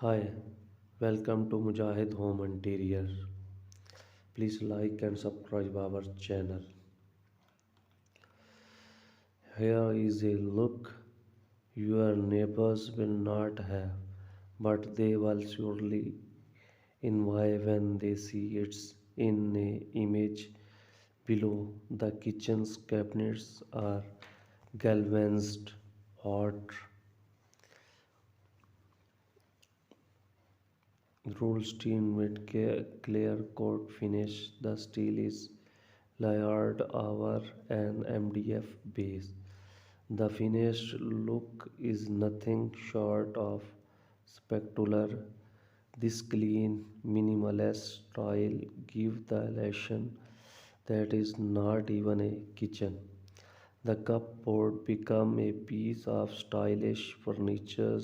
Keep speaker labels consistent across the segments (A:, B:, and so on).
A: Hi, welcome to Mujahid Home Interior. Please like and subscribe our channel. Here is a look your neighbors will not have, but they will surely envy when they see it in a image below. The kitchen's cabinets are galvanized hot rolled steel with clear coat finish. The steel is layered over an MDF base. The finished look is nothing short of spectacular. This clean, minimalist style gives the illusion that is not even a kitchen. The cupboard become a piece of stylish furniture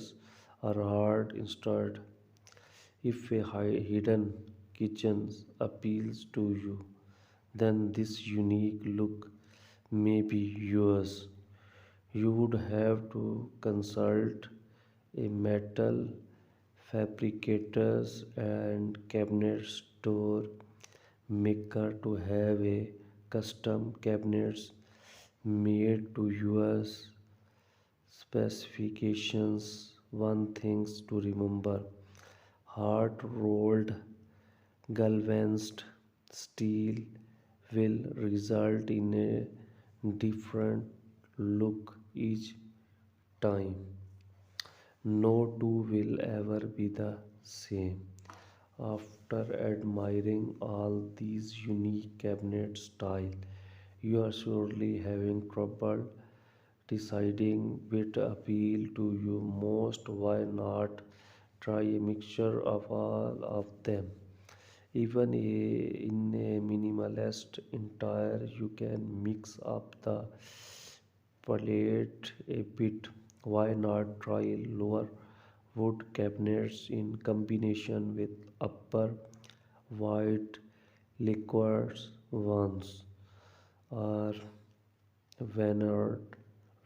A: or art instead. If a hidden kitchen appeals to you, then this unique look may be yours. You would have to consult a metal fabricators and cabinet store maker to have a custom cabinets made to your specifications. One things to remember: hard rolled galvanized steel will result in a different look each time. No two will ever be the same. After admiring all these unique cabinet style, you are surely having trouble deciding which appeal to you most. Why not try a mixture of all of them? Even in a minimalist interior, you can mix up the palette a bit. Why not try lower wood cabinets in combination with upper white lacquered ones, or walnut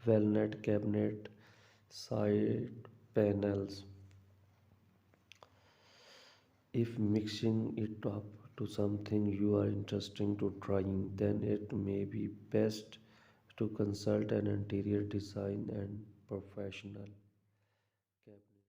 A: walnut cabinet side panels? If mixing it up to something you are interested to trying, then it may be best to consult an interior design and professional.